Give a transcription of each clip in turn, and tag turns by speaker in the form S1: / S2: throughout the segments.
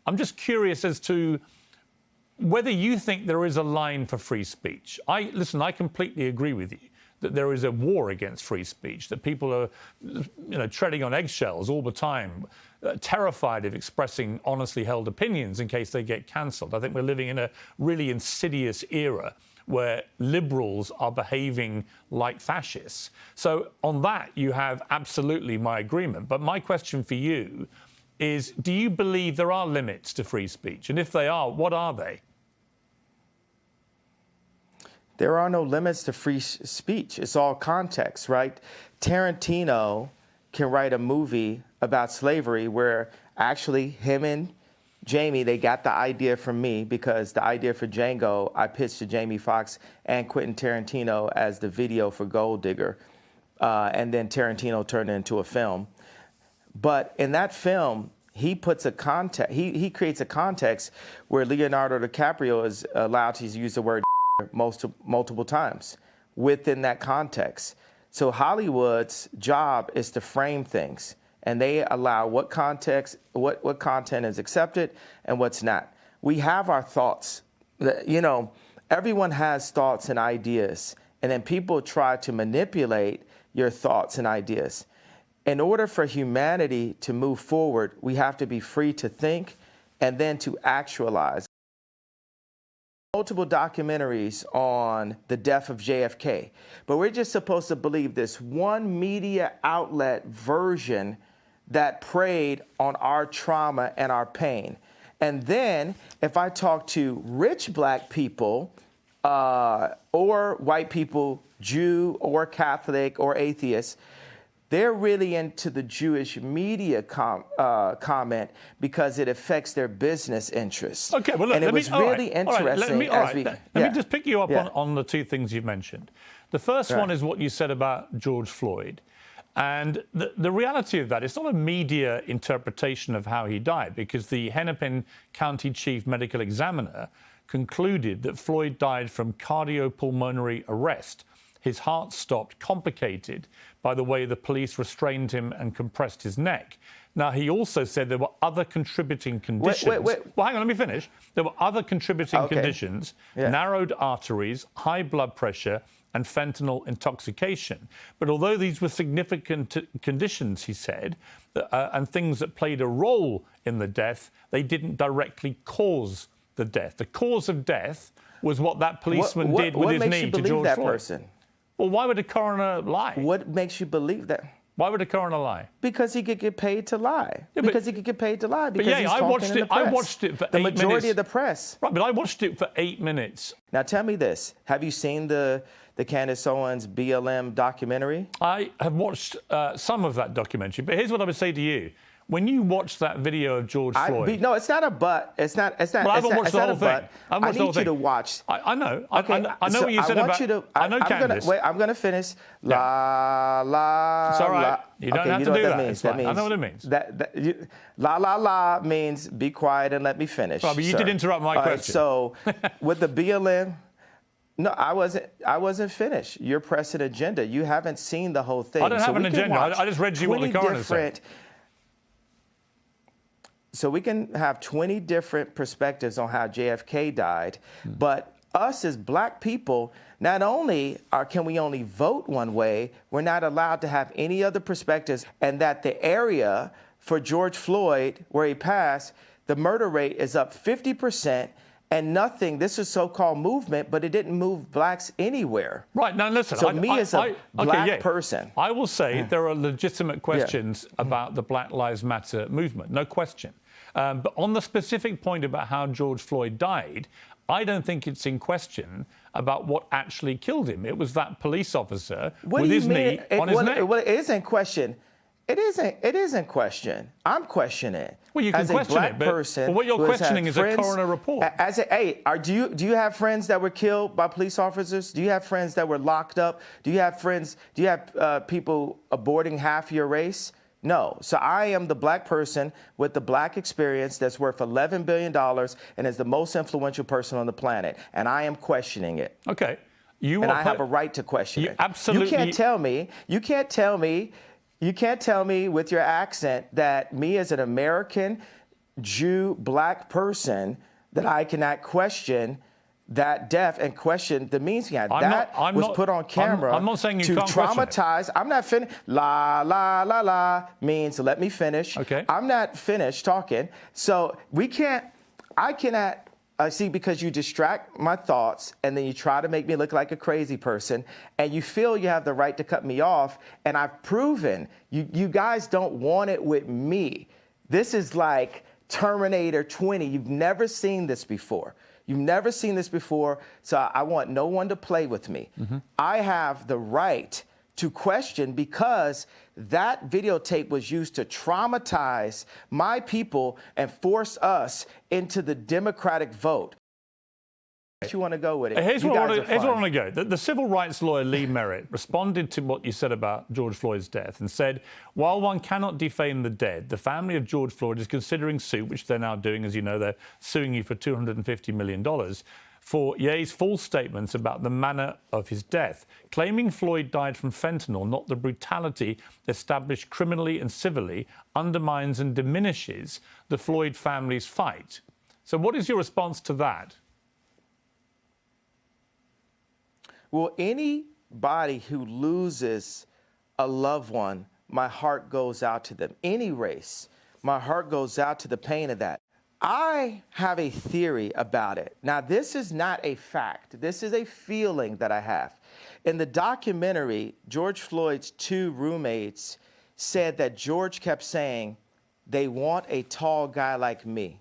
S1: I'm just curious as to whether you think there is a line for free speech. Listen, I completely agree with you that there is a war against free speech, that people are, treading on eggshells all the time, terrified of expressing honestly held opinions in case they get cancelled. I think we're living in a really insidious era where liberals are behaving like fascists. So on that, you have absolutely my agreement. But my question for you is, do you believe there are limits to free speech? And if they are, what are they?
S2: There are no limits to free speech. It's all context, right? Tarantino can write a movie about slavery where actually him and Jamie, they got the idea from me, because the idea for Django, I pitched to Jamie Foxx and Quentin Tarantino as the video for Gold Digger. And then Tarantino turned it into a film. But in that film, he puts a context, he creates a context where Leonardo DiCaprio is allowed to use the word multiple times within that context. So Hollywood's job is to frame things, and they allow what context, what content is accepted and what's not. We have our thoughts. Everyone has thoughts and ideas, and then people try to manipulate your thoughts and ideas. In order for humanity to move forward, we have to be free to think and then to actualize. Multiple documentaries on the death of JFK, but we're just supposed to believe this one media outlet version that preyed on our trauma and our pain. And then if I talk to rich black people or white people, Jew or Catholic or atheist, they're really into the Jewish media comment because it affects their business interests.
S1: Okay, well, look,
S2: and it was really interesting.
S1: Let me just pick you up on the two things you've mentioned. The first one is what you said about George Floyd. And the reality of that, it's not a media interpretation of how he died, because the Hennepin County Chief Medical Examiner concluded that Floyd died from cardiopulmonary arrest. His heart stopped, complicated by the way the police restrained him and compressed his neck. Now, he also said there were other contributing conditions.
S2: Wait.
S1: Well, hang on, let me finish. There were other contributing conditions, narrowed arteries, high blood pressure, and fentanyl intoxication. But although these were significant conditions, he said, and things that played a role in the death, they didn't directly cause the death. The cause of death was what that policeman did with his knee to George Floyd.
S2: Person?
S1: Well, why would a coroner lie?
S2: What makes you believe that?
S1: Why would a coroner lie?
S2: Because he could get paid to lie.
S1: Yeah,
S2: because he could get paid to lie. Because he's
S1: I watched it. I watched it for 8 minutes.
S2: The majority of the press.
S1: Right, but I watched it for 8 minutes.
S2: Now tell me this: have you seen the Candace Owens BLM documentary?
S1: I have watched some of that documentary, but here's what I would say to you. When you watch that video of George Floyd...
S2: No, it's not a but. It's not.
S1: Well, I haven't watched the whole thing.
S2: I need you to watch.
S1: I know.
S2: Okay,
S1: I know what you said about... I know Candace.
S2: I'm going to finish. La, la,
S1: It's all right.
S2: la.
S1: You don't have to do that.
S2: Means.
S1: That means, I know what it means.
S2: La, la, la means be quiet and let me finish.
S1: Right, but you did interrupt my question.
S2: So with the BLM... No, I wasn't finished. You're pressing agenda. You haven't seen the whole thing.
S1: I don't have an agenda. I just read you what the coroner said.
S2: So we can have 20 different perspectives on how JFK died, but us as black people, not only can we only vote one way, we're not allowed to have any other perspectives, and that the area for George Floyd, where he passed, the murder rate is up 50%, and nothing, this is so-called movement, but it didn't move blacks anywhere.
S1: Right, now listen.
S2: So as a black person.
S1: I will say there are legitimate questions about the Black Lives Matter movement, no question. But on the specific point about how George Floyd died, I don't think it's in question about what actually killed him. It was that police officer with his knee on his neck.
S2: Well, it is in question. It isn't question. I'm questioning it.
S1: Well, you can
S2: as
S1: question
S2: a black
S1: it, but
S2: person
S1: what you're questioning is a coroner report.
S2: Do you have friends that were killed by police officers? Do you have friends that were locked up? Do you have people aborting half your race? No. So I am the black person with the black experience that's worth $11 billion and is the most influential person on the planet. And I am questioning it.
S1: Okay.
S2: I have a right to question it.
S1: Absolutely.
S2: You can't tell me with your accent that me as an American Jew, black person that I cannot question that death and question the means behind that was put on camera.
S1: I'm not saying you
S2: to
S1: can't
S2: traumatize. I'm not finished. La la la la means let me finish.
S1: Okay.
S2: I'm not finished talking. So we can't. I cannot. See, because you distract my thoughts and then you try to make me look like a crazy person and you feel you have the right to cut me off. And I've proven you guys don't want it with me. This is like Terminator 20. You've never seen this before. You've never seen this before. So I want no one to play with me. Mm-hmm. I have the right to question because that videotape was used to traumatize my people and force us into the Democratic vote. You want to go with it?
S1: Here's where I want to go. The civil rights lawyer Lee Merritt responded to what you said about George Floyd's death and said, while one cannot defame the dead, the family of George Floyd is considering suit, which they're now doing, as you know, they're suing you for $250 million, for Ye's false statements about the manner of his death, claiming Floyd died from fentanyl, not the brutality established criminally and civilly, undermines and diminishes the Floyd family's fight. So what is your response to that?
S2: Well, anybody who loses a loved one, my heart goes out to them. Any race, my heart goes out to the pain of that. I have a theory about it. Now, this is not a fact. This is a feeling that I have. In the documentary, George Floyd's two roommates said that George kept saying, they want a tall guy like me.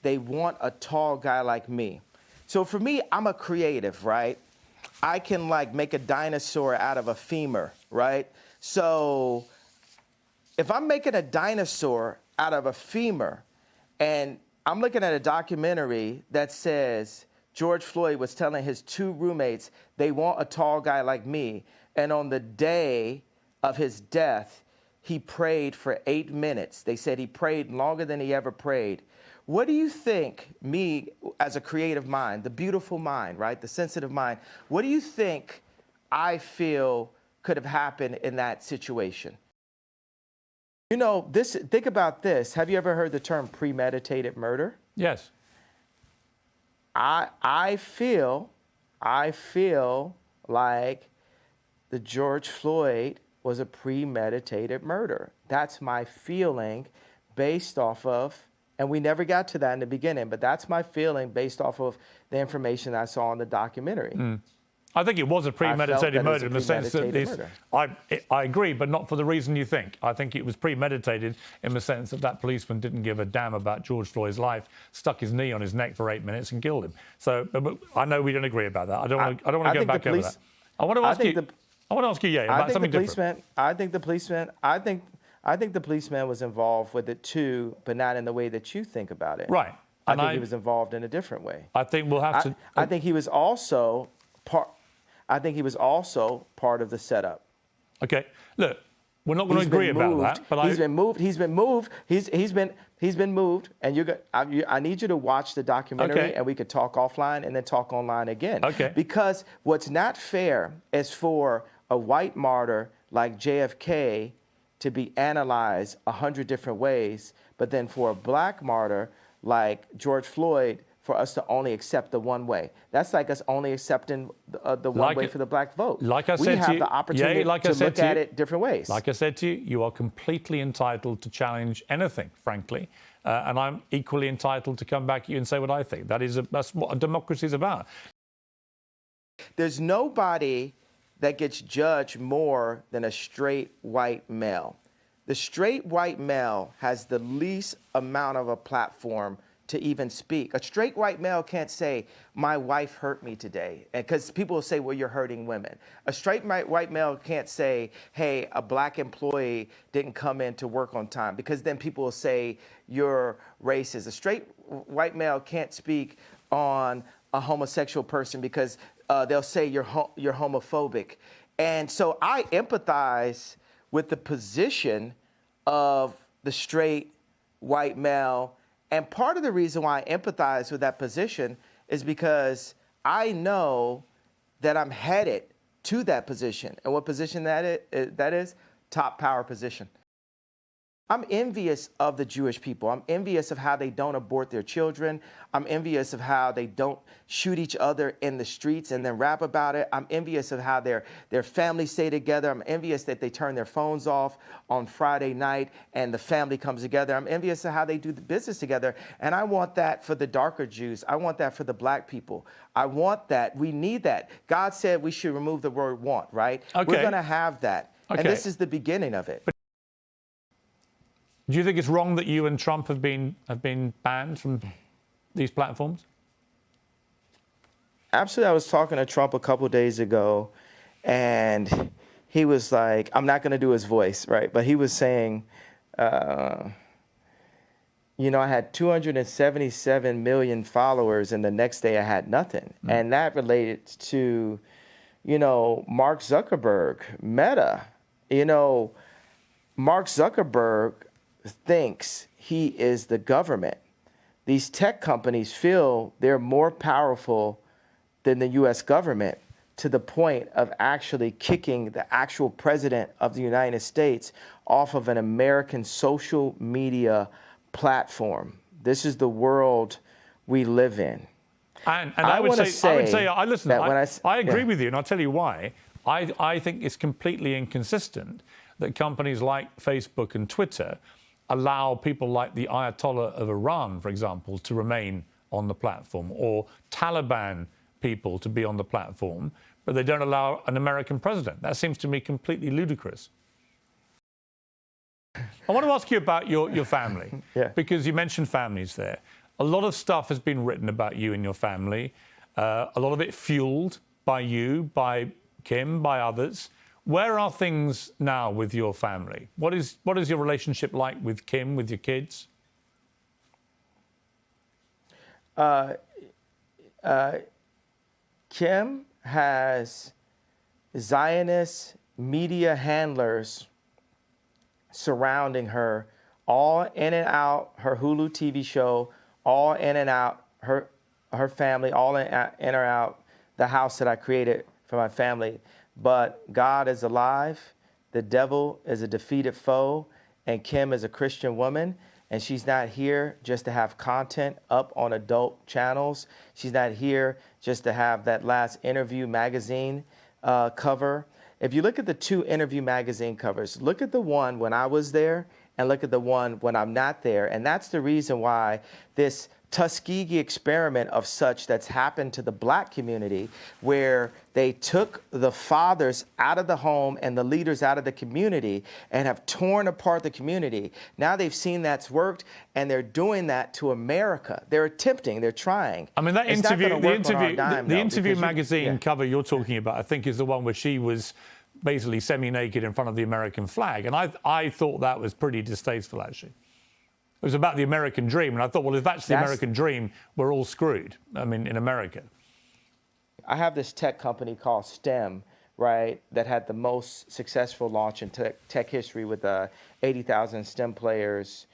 S2: They want a tall guy like me. So for me, I'm a creative, right? I can like make a dinosaur out of a femur, right? So if I'm making a dinosaur out of a femur and I'm looking at a documentary that says George Floyd was telling his two roommates they want a tall guy like me, and on the day of his death, he prayed for 8 minutes. They said he prayed longer than he ever prayed. What do you think, me as a creative mind, the beautiful mind, right, the sensitive mind, what do you think I feel could have happened in that situation? You know, think about this. Have you ever heard the term premeditated murder?
S1: Yes.
S2: I feel like the George Floyd was a premeditated murder. That's my feeling based off of, and we never got to that in the beginning, but that's my feeling based off of the information I saw in the documentary. Mm.
S1: I think it was a premeditated murder in the sense that I agree, but not for the reason you think. I think it was premeditated in the sense that that policeman didn't give a damn about George Floyd's life, stuck his knee on his neck for 8 minutes and killed him. So but I know we don't agree about that. I don't want to go back over that. I want to ask you, about something different.
S2: I think the policeman was involved with it too, but not in the way that you think about it.
S1: Right.
S2: I think he was involved in a different way.
S1: I think we'll have to.
S2: I think he was also part. I think he was also part of the setup.
S1: Okay, look, we're not going to agree about that, but he's been moved. He's been moved, and I need you to watch the documentary, and we could talk offline and then talk online again. Okay.
S2: Because what's not fair is for a white martyr like JFK to be analyzed 100 different ways, but then for a black martyr like George Floyd, for us to only accept the one way. That's like us only accepting the one way for the black vote.
S1: Like I said
S2: we have the opportunity to look at it different ways.
S1: Like I said to you, you are completely entitled to challenge anything, frankly. And I'm equally entitled to come back at you and say what I think. That's what a democracy is about.
S2: There's nobody that gets judged more than a straight white male. The straight white male has the least amount of a platform to even speak. A straight white male can't say, my wife hurt me today, because people will say, well, you're hurting women. A straight white male can't say, hey, a black employee didn't come in to work on time, because then people will say you're racist. A straight white male can't speak on a homosexual person because they'll say you're homophobic. And so I empathize with the position of the straight white male. And part of the reason why I empathize with that position is because I know that I'm headed to that position. And what position that is? Top power position. I'm envious of the Jewish people. I'm envious of how they don't abort their children. I'm envious of how they don't shoot each other in the streets and then rap about it. I'm envious of how their families stay together. I'm envious that they turn their phones off on Friday night and the family comes together. I'm envious of how they do the business together. And I want that for the darker Jews. I want that for the black people. I want that. We need that. God said we should remove the word want, right?
S1: Okay.
S2: We're going to have that.
S1: Okay.
S2: And this is the beginning of it.
S1: Do you think it's wrong that you and Trump have been banned from these platforms?
S2: Absolutely. I was talking to Trump a couple days ago, and he was like, I'm not going to do his voice, right? But he was saying, I had 277 million followers, and the next day I had nothing. And that related to, Mark Zuckerberg, Meta. Mark Zuckerberg thinks he is the government. These tech companies feel they're more powerful than the U.S. government, to the point of actually kicking the actual president of the United States off of an American social media platform. This is the world we live in.
S1: And I would say, I agree with you, and I'll tell you why. I think it's completely inconsistent that companies like Facebook and Twitter allow people like the Ayatollah of Iran, for example, to remain on the platform, or Taliban people to be on the platform, but they don't allow an American president. That seems to me completely ludicrous. I want to ask you about your family, because you mentioned families there. A lot of stuff has been written about you and your family, a lot of it fueled by you, by Kim, by others. Where are things now with your family? What is your relationship like with Kim, with your kids?
S2: Kim has Zionist media handlers surrounding her, all in and out her Hulu TV show, all in and out her family, all in or out the house that I created for my family. But God is alive, the devil is a defeated foe, and Kim is a Christian woman, and she's not here just to have content up on adult channels. She's not here just to have that last Interview magazine cover. If you look at the two Interview magazine covers, look at the one when I was there and look at the one when I'm not there. And that's the reason why this Tuskegee experiment of such that's happened to the black community, where they took the fathers out of the home and the leaders out of the community and have torn apart the community. Now they've seen that's worked, and they're doing that to America. They're attempting, they're trying.
S1: I mean, that the Interview magazine cover you're talking about, I think, is the one where she was basically semi-naked in front of the American flag. And I thought that was pretty distasteful, actually. It was about the American dream, and I thought, well, if that's the American dream, we're all screwed. I mean, in America.
S2: I have this tech company called STEM, right, that had the most successful launch in tech history with 80,000 STEM players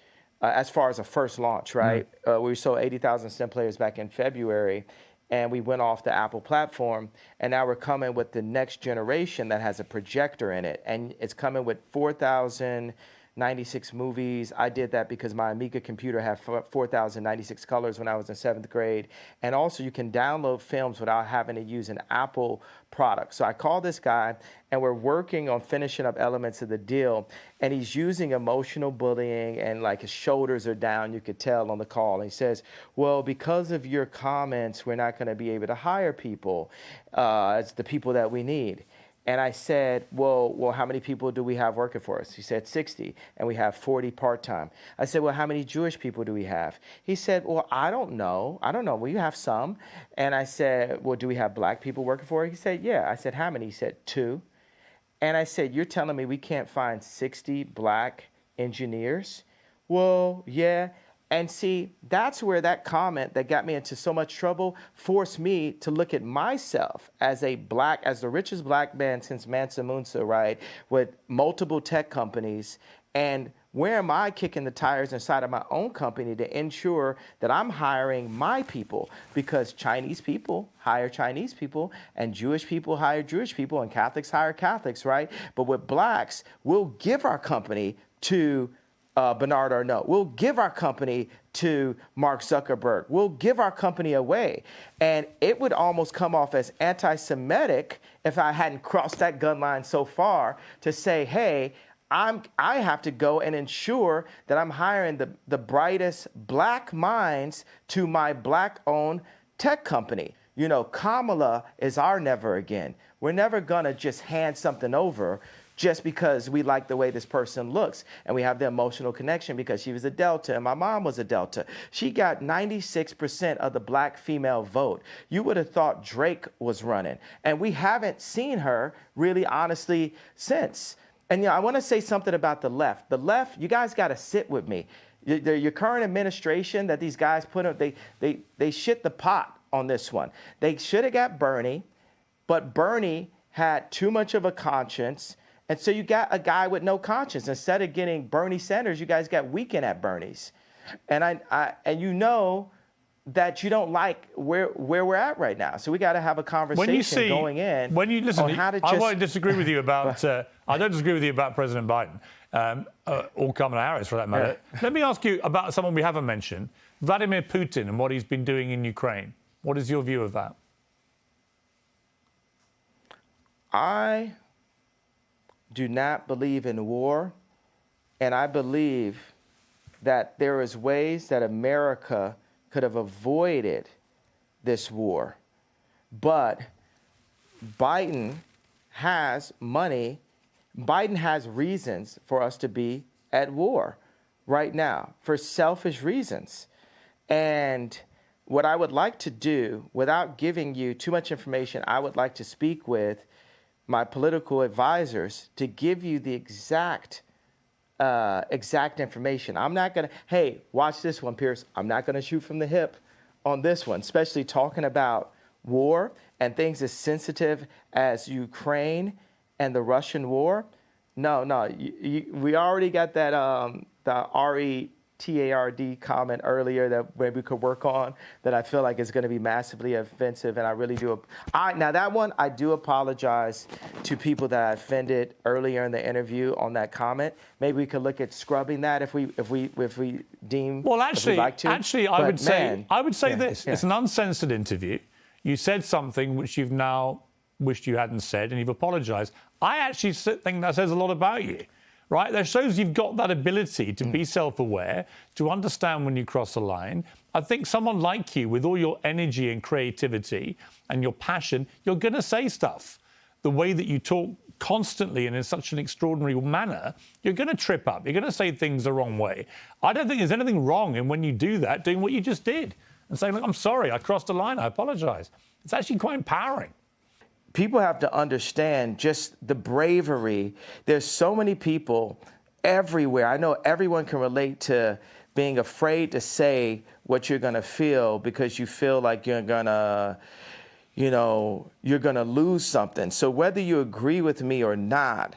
S2: as far as a first launch, right? We sold 80,000 STEM players back in February, and we went off the Apple platform, and now we're coming with the next generation that has a projector in it, and it's coming with 4,096 movies. I did that because my Amiga computer had 4,096 colors when I was in 7th grade. And also you can download films without having to use an Apple product. So I called this guy, and we're working on finishing up elements of the deal. And he's using emotional bullying, and like his shoulders are down, you could tell on the call. And he says, well, because of your comments, we're not gonna be able to hire people. It's the people that we need. And I said, well, how many people do we have working for us? He said 60, and we have 40 part-time. I said, well, how many Jewish people do we have? He said, well, I don't know. Well, you have some. And I said, well, do we have black people working for it? He said, yeah. I said, how many? He said, 2. And I said, you're telling me we can't find 60 black engineers? Well, yeah. And see, that's where that comment that got me into so much trouble forced me to look at myself as the richest black man since Mansa Musa, right, with multiple tech companies. And where am I kicking the tires inside of my own company to ensure that I'm hiring my people? Because Chinese people hire Chinese people, and Jewish people hire Jewish people, and Catholics hire Catholics, right? But with blacks, we'll give our company to Bernard Arnault. We'll give our company to Mark Zuckerberg. We'll give our company away. And it would almost come off as anti-Semitic if I hadn't crossed that gun line so far to say, hey, I have to go and ensure that I'm hiring the brightest black minds to my black-owned tech company. You know, Kamala is our never again. We're never going to just hand something over just because we like the way this person looks. And we have the emotional connection because she was a Delta and my mom was a Delta. She got 96% of the black female vote. You would have thought Drake was running. And we haven't seen her really honestly since. And I want to say something about the left. The left, you guys got to sit with me. Your current administration that these guys put up, they shit the pot on this one. They should have got Bernie, but Bernie had too much of a conscience. And so you got a guy with no conscience. Instead of getting Bernie Sanders, you guys got Weekend at Bernie's. And and you know that you don't like where we're at right now. So we got to have a conversation going in.
S1: When you listen,
S2: on how to just,
S1: I won't disagree with you about. I don't disagree with you about President Biden or Kamala Harris, for that matter.
S2: Yeah.
S1: Let me ask you about someone we haven't mentioned, Vladimir Putin, and what he's been doing in Ukraine. What is your view of that?
S2: I do not believe in war, and I believe that there is ways that America could have avoided this war. But Biden has money. Biden has reasons for us to be at war right now for selfish reasons. And what I would like to do, without giving you too much information, I would like to speak with my political advisors to give you the exact information. I'm not going to, hey, watch this one, Piers. I'm not going to shoot from the hip on this one, especially talking about war and things as sensitive as Ukraine and the Russian war. No, we already got that the RETARD comment earlier that maybe we could work on that I feel like is going to be massively offensive, and I really do. Now that one, I do apologize to people that I offended earlier in the interview on that comment. Maybe we could look at scrubbing that if we deem.
S1: Well, actually,
S2: like to.
S1: I would say
S2: yeah,
S1: this:
S2: yeah.
S1: It's an uncensored interview. You said something which you've now wished you hadn't said, and you've apologized. I actually think that says a lot about you. Right? That shows you've got that ability to be self-aware, to understand when you cross a line. I think someone like you, with all your energy and creativity and your passion, you're going to say stuff. The way that you talk constantly and in such an extraordinary manner, you're going to trip up. You're going to say things the wrong way. I don't think there's anything wrong in when you do that, doing what you just did and saying, look, I'm sorry, I crossed a line, I apologize. It's actually quite empowering.
S2: People have to understand just the bravery. There's so many people everywhere. I know everyone can relate to being afraid to say what you're going to feel because you feel like you're going to, you're going to lose something. So whether you agree with me or not,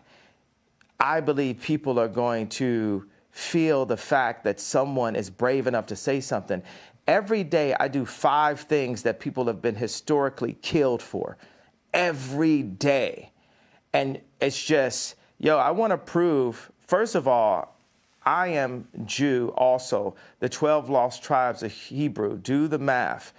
S2: I believe people are going to feel the fact that someone is brave enough to say something. Every day I do 5 things that people have been historically killed for. Every day. And it's just, I want to prove, first of all, I am Jew also. The 12 lost tribes of Hebrew. Do the math.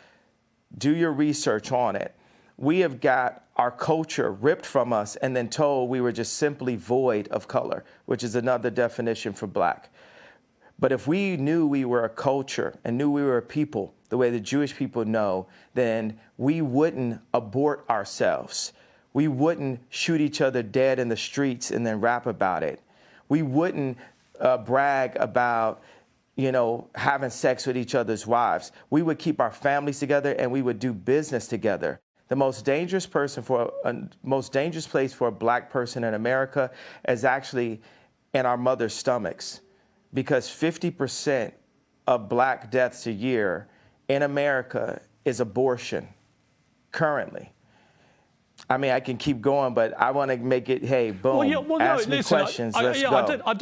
S2: Do your research on it. We have got our culture ripped from us and then told we were just simply void of color, which is another definition for black. But if we knew we were a culture and knew we were a people, the way the Jewish people know, then we wouldn't abort ourselves. We wouldn't shoot each other dead in the streets and then rap about it. We wouldn't brag about, having sex with each other's wives. We would keep our families together and we would do business together. The most dangerous place for a black person in America is actually in our mother's stomachs, because 50% of black deaths a year in America is abortion currently. I mean, I can keep going, but I want to make it, hey, boom, ask me questions, let's go.